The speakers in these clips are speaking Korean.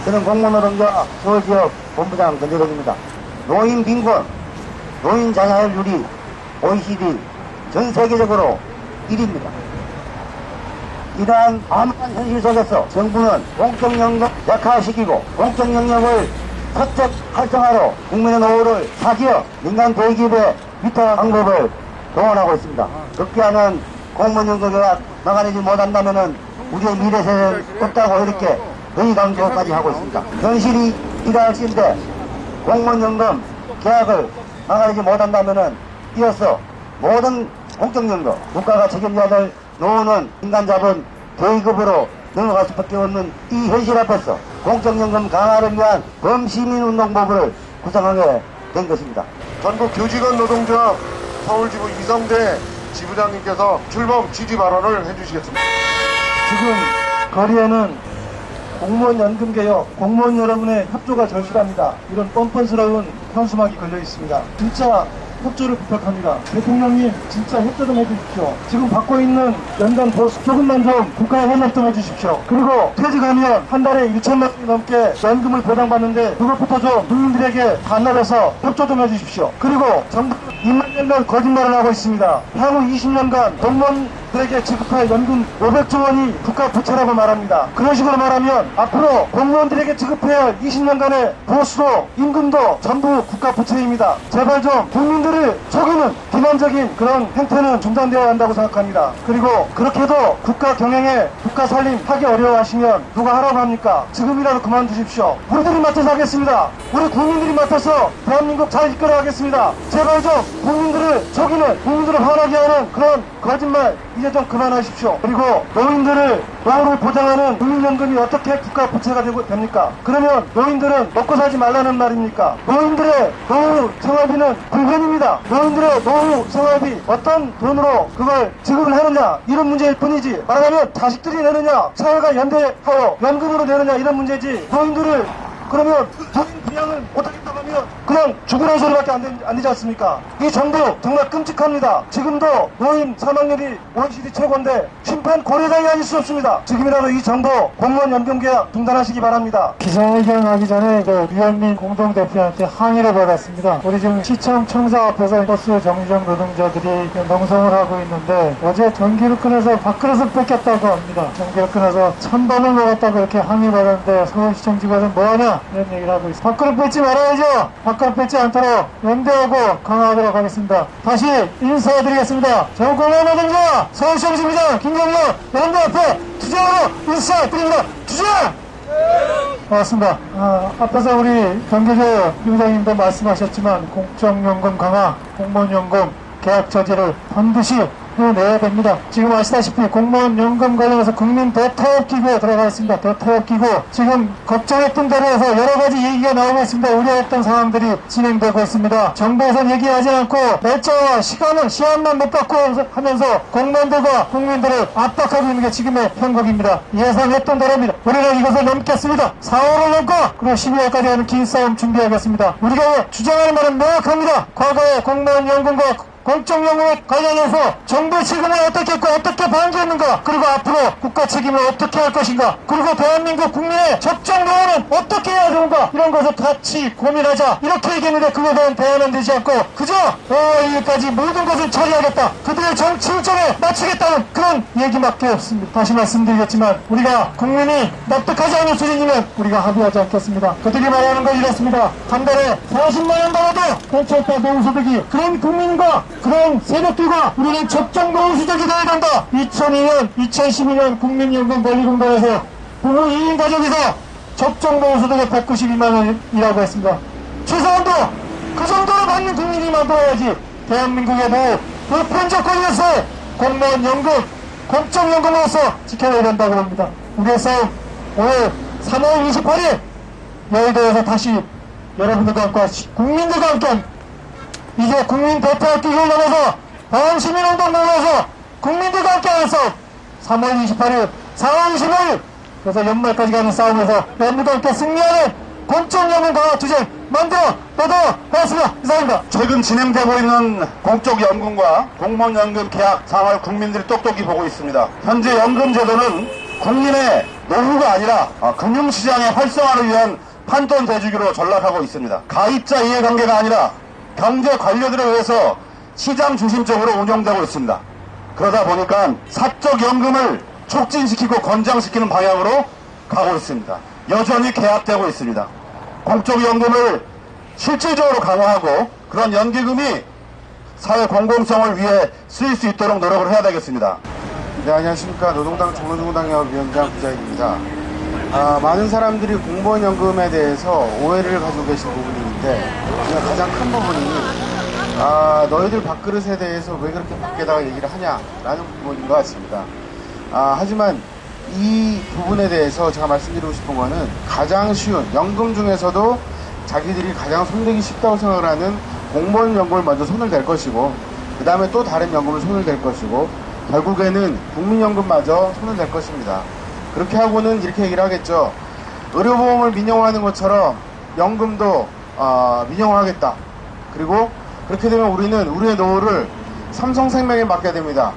저는 공무노동자 서울지역 본부장 권재덕입니다. 노인 빈곤, 노인 자살률이 OECD 전 세계적으로 1위입니다. 이러한 암울한 현실 속에서 정부는 공적연금 약화시키고 공적 영역을 사적 활성화로 국민의 노후를 사기업, 민간 대기업의 위탁 방법을 동원하고 있습니다. 급기야는 공무원연금계약 막아내지 못한다면 우리의 미래 세대는 없다고 이렇게 거의 강조까지 하고 있습니다. 현실이 이러할진데 공무원연금 계약을 막아내지 못한다면 이어서 모든 공적연금 국가가 책임져야 될 노후는 민간자본 대기업으로 넘어갈 수밖에 없는 이 현실 앞에서 공적연금 강화를 위한 범시민운동본부를 구성하게 된 것입니다. 전국 교직원 노동조합 서울지부 이성대 지부장님께서 출범 지지 발언을 해주시겠습니다. 지금 거리에는 공무원 연금개혁, 공무원 여러분의 협조가 절실합니다. 이런 뻔뻔스러운 현수막이 걸려 있습니다. 진짜 협조를 부탁합니다. 대통령님 진짜 협조 좀 해주십시오. 지금 받고 있는 연간 보수 조금만 좀 국가에 협력 좀 해주십시오. 그리고 퇴직하면 한 달에 1천만 원이 넘게 연금을 보장받는데 그것부터 좀 국민들에게 반납해서 협조 좀 해주십시오. 그리고 정부는 입만년간 거짓말을 하고 있습니다. 향후 20년간 공무원들에게 지급할 연금 500조 원이 국가 부채라고 말합니다. 그런 식으로 말하면 앞으로 공무원들에게 지급해야 할 20년간의 보수도 임금도 전부 국가 부채입니다. 제발 좀 국민들을 속이는 비난적인 그런 행태는 중단되어야 한다고 생각합니다. 그리고 그렇게도 국가 경영에 국가 살림 하기 어려워하시면 누가 하라고 합니까? 지금이라도 그만두십시오. 우리들이 맡아서 하겠습니다. 우리 국민들이 맡아서 대한민국 잘 이끌어 가겠습니다. 제발 좀 국민들을 속이는, 국민들을 화나게 하는 그런 거짓말 이제 좀 그만하십시오. 그리고 노인들을 노후를 보장하는 국민연금이 어떻게 국가 부채가 됩니까? 그러면 노인들은 먹고 살지 말라는 말입니까? 노인들의 노후 생활비는 불변입니다. 노인들의 노후 생활비 어떤 돈으로 그걸 지급을 하느냐 이런 문제일 뿐이지, 말하자면 자식들이 내느냐 사회가 연대하여 연금으로 내느냐 이런 문제지, 노인들을 그러면 본인 부양을 못하겠다고 하면 그냥 죽으라는 소리밖에 안 되지 않습니까? 이 정부 정말 끔찍합니다. 지금도 노인 사망률이 OECD 최고인데 심판 고려장이 아닐 수 없습니다. 지금이라도 이 정부 공무원 연금계약 중단하시기 바랍니다. 기자회견 하기 전에 류현민 공동대표한테 항의를 받았습니다. 우리 지금 시청 청사 앞에서 버스 정류장 노동자들이 농성을 하고 있는데 어제 전기를 끊어서 밥그릇을 뺏겼다고 합니다. 전기를 끊어서 찬밥을 먹었다고 이렇게 항의 받았는데 서울시청지검은 뭐하냐 이런 얘기를 하고 있습니다. 밥그릇 뺏지 말아야죠. 밥그릇 뺏지 않도록 연대하고 강화하도록 하겠습니다. 다시 인사드리겠습니다. 전국노동자 서울시청지부장 김경렬 연대 앞에 투쟁으로 인사드립니다. 투쟁! 고맙습니다. 앞에서 우리 경제조 위원장님도 말씀하셨지만 공적연금 강화, 공무원연금 계약 저지를 반드시 해내야 됩니다. 지금 아시다시피 공무원 연금 관련해서 국민 대타협기구에 들어가 있습니다. 대타협기구 지금 걱정했던 대로 해서 여러 가지 얘기가 나오고 있습니다. 우려했던 상황들이 진행되고 있습니다. 정부에서는 얘기하지 않고 날짜와 시한만 못 받고 하면서 공무원들과 국민들을 압박하고 있는 게 지금의 형국입니다. 예상했던 대로입니다. 우리는 이것을 넘겠습니다. 4월을 넘고 그리고 12월까지 하는 긴 싸움 준비하겠습니다. 우리가 주장하는 말은 명확합니다. 과거의 공무원 연금과 공적연금에 관련해서 정부 책임을 어떻게 했고 어떻게 방기했는가, 그리고 앞으로 국가 책임을 어떻게 할 것인가, 그리고 대한민국 국민의 적정 노후는 어떻게 해야 되는가, 이런 것을 같이 고민하자 이렇게 얘기했는데 그거에 대한 대안은 되지 않고 그저 5월까지 모든 것을 처리하겠다, 그들의 정치 일정에 맞추겠다는 그런 얘기밖에 없습니다. 다시 말씀드리겠지만 우리가 국민이 납득하지 않는 수준이면 우리가 합의하지 않겠습니다. 그들이 말하는 건 이렇습니다. 한 달에 40만 원 벌어도 괜찮다 노후소득이, 그런 국민과 그런 세력들과 우리는 적정 노후수적이 돼야 된다. 2002년, 2012년 국민연금 권리공단에서 부부 2인 가족에서 적정 노후수득의 192만 원이라고 했습니다. 최소한도 그 정도로 받는 국민이 만들어야지 대한민국의 노후 보편적권이었어요. 공무원 연금, 공적연금으로서 지켜내야 된다고 합니다. 우리의 싸움 오늘 3월 28일 여의도에서 다시 여러분들과 함께 국민들과 함께 이제 국민 대타협기구를 넘어서 범시민운동 모여서 국민들과 함께 하는 싸움 3월 28일, 4월 25일 그래서 연말까지 가는 싸움에서 여러분들과 함께 승리하는 공적연금 강화 투쟁 만들어 보도록 하겠습니다. 이상입니다. 최근 진행되고 있는 공적연금과 공무원연금 계약 상황을 국민들이 똑똑히 보고 있습니다. 현재 연금제도는 국민의 노후가 아니라 금융시장의 활성화를 위한 판돈 대주기로 전락하고 있습니다. 가입자 이해관계가 아니라 경제 관료들에 의해서 시장 중심적으로 운영되고 있습니다. 그러다 보니까 사적연금을 촉진시키고 권장시키는 방향으로 가고 있습니다. 여전히 개합되고 있습니다. 공적연금을 실질적으로 강화하고 그런 연기금이 사회 공공성을 위해 쓰일 수 있도록 노력을 해야 되겠습니다. 네, 안녕하십니까. 노동당 종로중앙당협위원장 부자익입니다. 많은 사람들이 공무원연금에 대해서 오해를 가지고 계신 부분이 있는데 가장 큰 부분이 너희들 밥그릇에 대해서 왜 그렇게 밖에다가 얘기를 하냐라는 부분인 것 같습니다. 하지만 이 부분에 대해서 제가 말씀드리고 싶은 거는 가장 쉬운 연금 중에서도 자기들이 가장 손대기 쉽다고 생각을 하는 공무원 연금을 먼저 손을 댈 것이고 그 다음에 또 다른 연금을 손을 댈 것이고 결국에는 국민연금마저 손을 댈 것입니다. 그렇게 하고는 이렇게 얘기를 하겠죠. 의료보험을 민영화하는 것처럼 연금도 민영화하겠다. 그리고 그렇게 되면 우리는 우리의 노후를 삼성생명에 맡게 됩니다.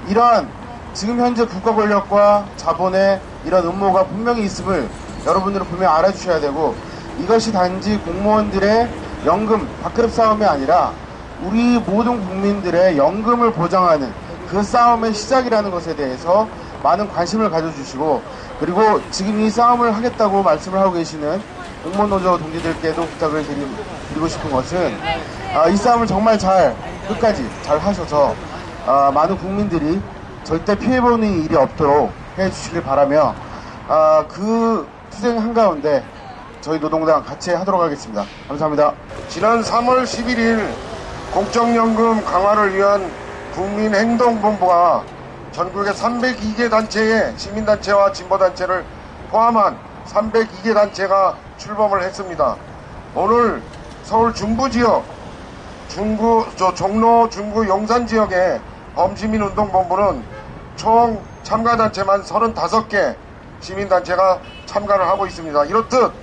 이러한 지금 현재 국가 권력과 자본의 이런 음모가 분명히 있음을 여러분들은 분명히 알아주셔야 되고 이것이 단지 공무원들의 연금 밥그릇 싸움이 아니라 우리 모든 국민들의 연금을 보장하는 그 싸움의 시작이라는 것에 대해서 많은 관심을 가져주시고 그리고 지금 이 싸움을 하겠다고 말씀을 하고 계시는 공무원노조 동지들께도 부탁을 드리고 싶은 것은 이 싸움을 정말 끝까지 잘 하셔서 많은 국민들이 절대 피해보는 일이 없도록 해주시길 바라며 그 투쟁 한가운데 저희 노동당 같이 하도록 하겠습니다. 감사합니다. 지난 3월 11일 공적연금 강화를 위한 국민행동본부가 전국의 302개 단체의 시민단체와 진보단체를 포함한 302개 단체가 출범을 했습니다. 오늘 서울 중부지역, 종로, 중구, 용산 지역의 범시민운동본부는 총 참가단체만 35개 시민단체가 참가를 하고 있습니다. 이렇듯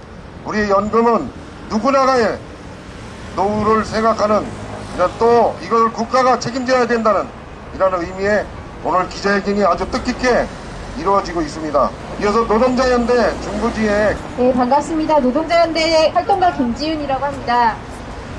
우리의 연금은 누구나가의 노후를 생각하는 또 이걸 국가가 책임져야 된다는 이런 의미의 오늘 기자회견이 아주 뜻깊게 이루어지고 있습니다. 이어서 노동자연대 중부지역. 네, 반갑습니다. 노동자연대 활동가 김지윤이라고 합니다.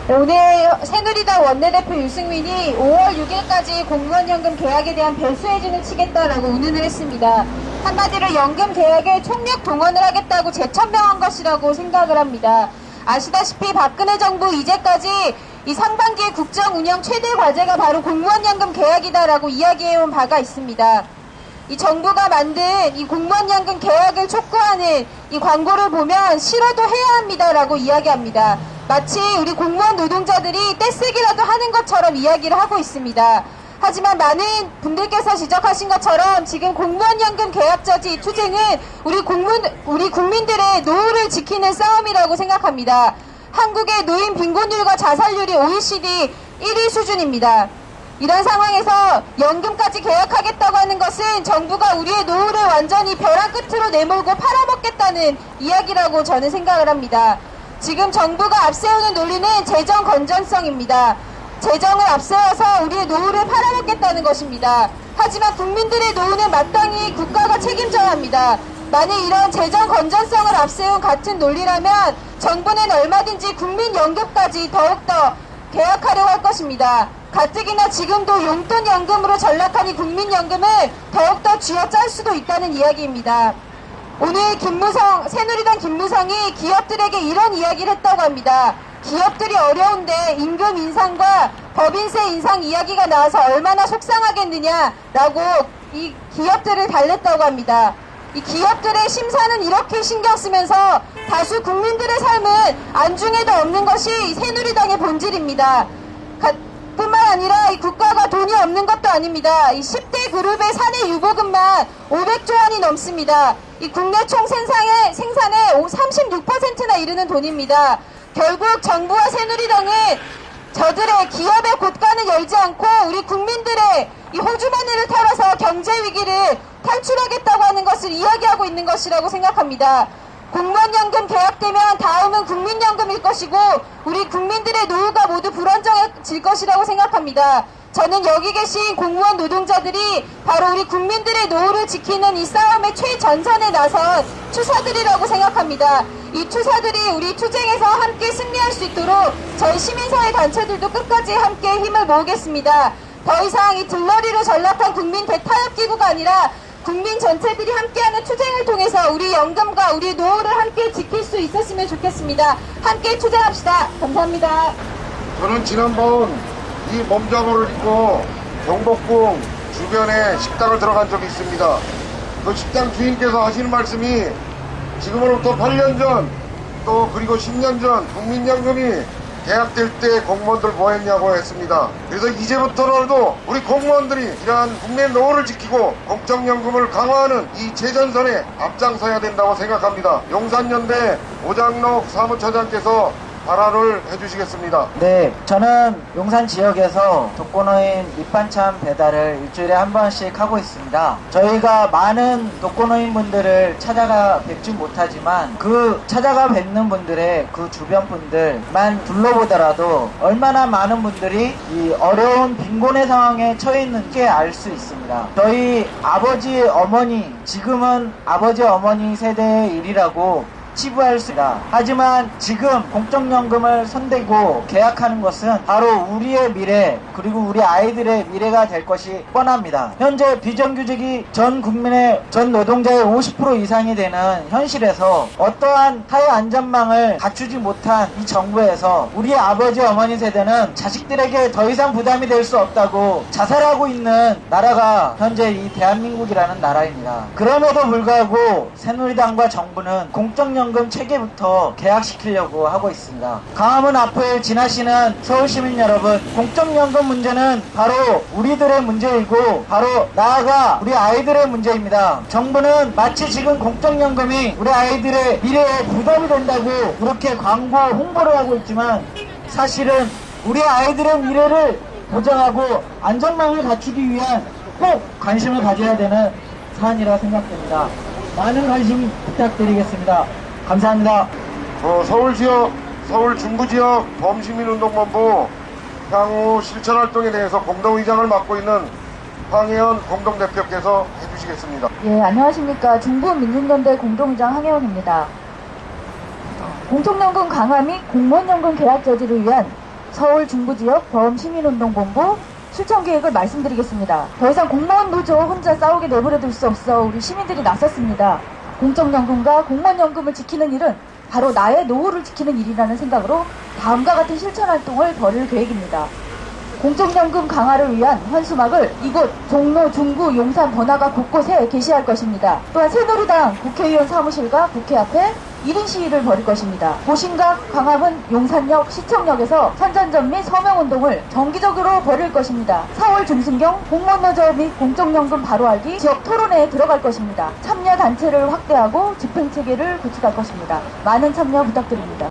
오늘 새누리당 원내대표 유승민이 5월 6일까지 공무원연금 계약에 대한 배수해준을 치겠다라고 운운을 했습니다. 한마디로 연금 계약에 총력 동원을 하겠다고 재천명한 것이라고 생각을 합니다. 아시다시피 박근혜 정부 이제까지 이 상반기의 국정 운영 최대 과제가 바로 공무원연금 계약이다라고 이야기해온 바가 있습니다. 이 정부가 만든 이 공무원연금 계약을 촉구하는 이 광고를 보면 싫어도 해야 합니다라고 이야기합니다. 마치 우리 공무원 노동자들이 떼쓰기라도 하는 것처럼 이야기를 하고 있습니다. 하지만 많은 분들께서 지적하신 것처럼 지금 공무원연금 계약저지 투쟁은 우리 국민들의 노후를 지키는 싸움이라고 생각합니다. 한국의 노인 빈곤율과 자살률이 OECD 1위 수준입니다. 이런 상황에서 연금까지 계약하겠다고 하는 것은 정부가 우리의 노후를 완전히 벼랑 끝으로 내몰고 팔아먹겠다는 이야기라고 저는 생각을 합니다. 지금 정부가 앞세우는 논리는 재정 건전성입니다. 재정을 앞세워서 우리의 노후를 팔아먹겠다는 것입니다. 하지만 국민들의 노후는 마땅히 국가가 책임져야 합니다. 만약 이런 재정 건전성을 앞세운 같은 논리라면 정부는 얼마든지 국민연금까지 더욱더 계약하려고 할 것입니다. 가뜩이나 지금도 용돈연금으로 전락한 이 국민연금을 더욱더 쥐어짤 수도 있다는 이야기입니다. 오늘 새누리당 김무성이 기업들에게 이런 이야기를 했다고 합니다. 기업들이 어려운데 임금 인상과 법인세 인상 이야기가 나와서 얼마나 속상하겠느냐라고 이 기업들을 달랬다고 합니다. 이 기업들의 심사는 이렇게 신경 쓰면서 다수 국민들의 삶은 안중에도 없는 것이 새누리당의 본질입니다. 뿐만 아니라 이 국가가 돈이 없는 것도 아닙니다. 이 10대 그룹의 사내 유보금만 500조 원이 넘습니다. 이 국내 총 생산의 36%나 이르는 돈입니다. 결국 정부와 새누리당은 저들의 기업의 곳간을 열지 않고 우리 국민들의 이 호주머니를 털어서 경제 위기를 탈출하겠다고 하는 것을 이야기하고 있는 것이라고 생각합니다. 공무원연금 계약되면 다음은 국민연금일 것이고 우리 국민들의 노후가 모두 불안정해질 것이라고 생각합니다. 저는 여기 계신 공무원 노동자들이 바로 우리 국민들의 노후를 지키는 이 싸움의 최전선에 나선 투사들이라고 생각합니다. 이 투사들이 우리 투쟁에서 함께 승리할 수 있도록 저희 시민사회 단체들도 끝까지 함께 힘을 모으겠습니다. 더 이상 이 들러리로 전락한 국민 대타협기구가 아니라 국민 전체들이 함께하는 투쟁을 통해서 우리 연금과 우리 노후를 함께 지킬 수 있었으면 좋겠습니다. 함께 투쟁합시다. 감사합니다. 저는 지난번 이 몸잡이를 입고 경복궁 주변에 식당을 들어간 적이 있습니다. 그 식당 주인께서 하시는 말씀이 지금으로부터 8년 전, 또 그리고 10년 전 국민연금이 계약될 때 공무원들 뭐 했냐고 했습니다. 그래서 이제부터라도 우리 공무원들이 이러한 국민의 노후를 지키고 공적연금을 강화하는 이 최전선에 앞장서야 된다고 생각합니다. 용산연대 오장록 사무처장께서 발언을 해주시겠습니다. 네, 저는 용산 지역에서 독거노인 밑반찬 배달을 일주일에 한 번씩 하고 있습니다. 저희가 많은 독거노인 분들을 찾아가 뵙지 못하지만 그 찾아가 뵙는 분들의 그 주변 분들만 둘러보더라도 얼마나 많은 분들이 이 어려운 빈곤의 상황에 처해 있는지 알 수 있습니다. 저희 아버지, 어머니, 지금은 아버지, 어머니 세대의 일이라고 치부할 수 있다. 하지만 지금 공적연금을 손대고 계약하는 것은 바로 우리의 미래 그리고 우리 아이들의 미래가 될 것이 뻔합니다. 현재 비정규직이 전 국민의 전 노동자의 50% 이상이 되는 현실에서 어떠한 사회 안전망을 갖추지 못한 이 정부에서 우리 아버지 어머니 세대는 자식들에게 더 이상 부담이 될 수 없다고 자살하고 있는 나라가 현재 이 대한민국이라는 나라입니다. 그럼에도 불구하고 새누리당과 정부는 공적연금 체계부터 계약시키려고 하고 있습니다. 강화문 앞을 지나시는 서울시민 여러분, 공적연금 문제는 바로 우리들의 문제이고 바로 나아가 우리 아이들의 문제입니다. 정부는 마치 지금 공적연금이 우리 아이들의 미래에 부담이 된다고 이렇게 광고 홍보를 하고 있지만 사실은 우리 아이들의 미래를 보장하고 안전망을 갖추기 위한 꼭 관심을 가져야 되는 사안이라 생각됩니다. 많은 관심 부탁드리겠습니다. 감사합니다. 서울지역, 서울 중부지역 범시민운동본부 향후 실천활동에 대해서 공동의장을 맡고 있는 황혜연 공동대표께서 해주시겠습니다. 예, 안녕하십니까. 중부민중연대 공동의장 황혜연입니다. 공적연금 강화 및 공무원연금 계약 저지를 위한 서울 중부지역 범시민운동본부 실천계획을 말씀드리겠습니다. 더 이상 공무원 노조 혼자 싸우게 내버려둘 수 없어 우리 시민들이 나섰습니다. 공적연금과 공무원연금을 지키는 일은 바로 나의 노후를 지키는 일이라는 생각으로 다음과 같은 실천활동을 벌일 계획입니다. 공적연금 강화를 위한 현수막을 이곳 종로, 중구, 용산, 번화가 곳곳에 게시할 것입니다. 또한 새누리당 국회의원 사무실과 국회 앞에 1인 시위를 벌일 것입니다. 고신각, 광화문, 용산역, 시청역에서 선전전 및 서명운동을 정기적으로 벌일 것입니다. 4월 중순경 공무원노조 및 공적연금 바로알기 지역 토론회에 들어갈 것입니다. 참여 단체를 확대하고 집행체계를 구축할 것입니다. 많은 참여 부탁드립니다.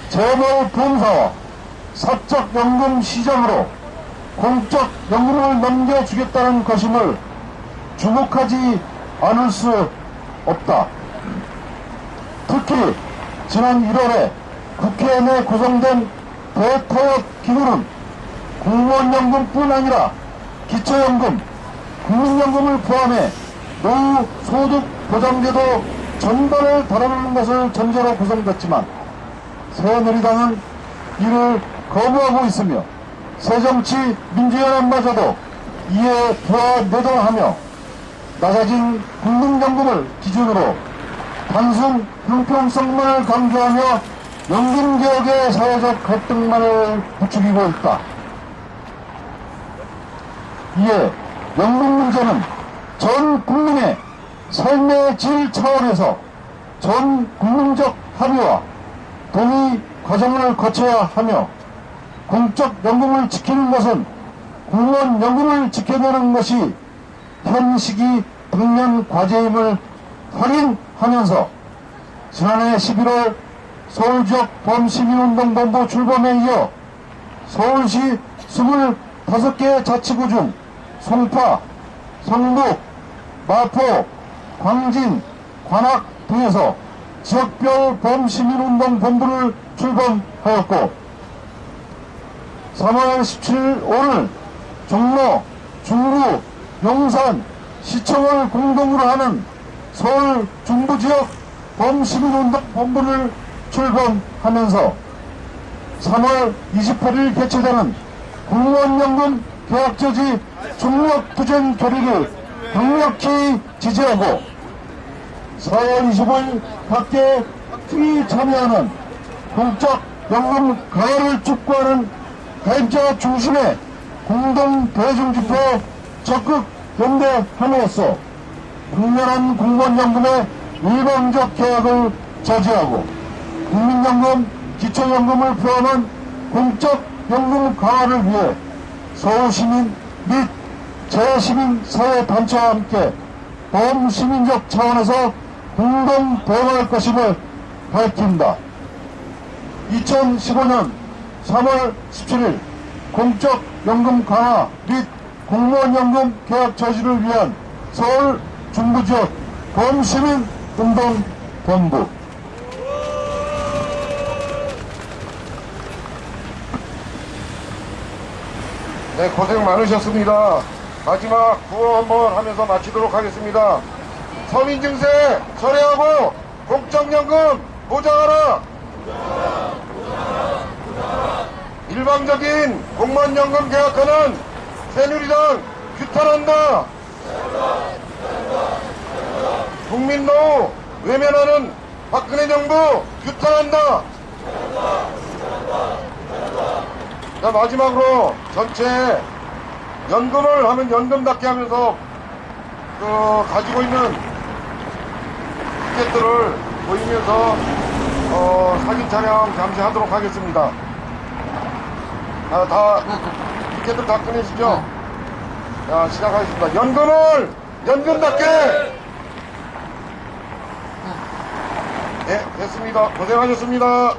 재벌보험사와 사적연금 시장으로 공적 연금을 넘겨주겠다는 것임을 주목하지 않을 수 없다. 특히 지난 1월에 국회 내 구성된 대타협 기구는 공무원연금뿐 아니라 기초연금, 국민연금을 포함해 노후 소득 보장제도 전반을 다루는 것을 전제로 구성됐지만 새누리당은 이를 거부하고 있으며 새정치민주연합마저도 이에 부하내동하며 낮아진 국민연금을 기준으로 단순 형평성만을 강조하며 연금개혁의 사회적 갈등만을 부추기고 있다. 이에 연금 문제는 전 국민의 삶의 질 차원에서 전 국민적 합의와 동의 과정을 거쳐야 하며 공적 연금을 지키는 것은 공무원 연금을 지켜내는 것이 현 시기 당면 과제임을 확인하면서 지난해 11월 서울지역 범시민운동본부 출범에 이어 서울시 25개 자치구 중 송파, 성북, 마포, 광진, 관악 등에서 지역별 범시민운동본부를 출범하였고 3월 17일 오늘 종로, 중구, 용산, 시청을 공동으로 하는 서울 중부지역 범시민운동본부를 출범하면서 3월 28일 개최되는 공무원연금 계약저지 종력부전 결의를 강력히 지지하고 4월 25일 각계 투기 참여하는 공적 연금 강화를 촉구하는 가입자 중심의 공동 대중집회 적극 연대함으로써 국면한 공무원연금의 일방적 계약을 저지하고 국민연금, 기초연금을 포함한 공적 연금 강화를 위해 서울시민 및 재시민사회단체와 함께 범시민적 차원에서 공동 대응할 것임을 밝힌다. 2015년 3월 17일 공적 연금 강화 및 공무원연금 계약 저지를 위한 서울 중부지역 범시민운동본부. 네, 고생 많으셨습니다. 마지막 구호 한번 하면서 마치도록 하겠습니다. 서민증세 철회하고 공적연금 보장하라. 일방적인 공무원연금 계약하는 새누리당 규탄한다. 국민노후 외면하는 박근혜 정부 규탄한다. 자, 마지막으로 전체 연금을 하면 연금답게 하면서 가지고 있는 티켓들을 보이면서 사진 촬영 잠시 하도록 하겠습니다. 티켓들 다 꺼내시죠? 자, 시작하겠습니다. 연금을 연금답게! 네, 됐습니다. 고생하셨습니다.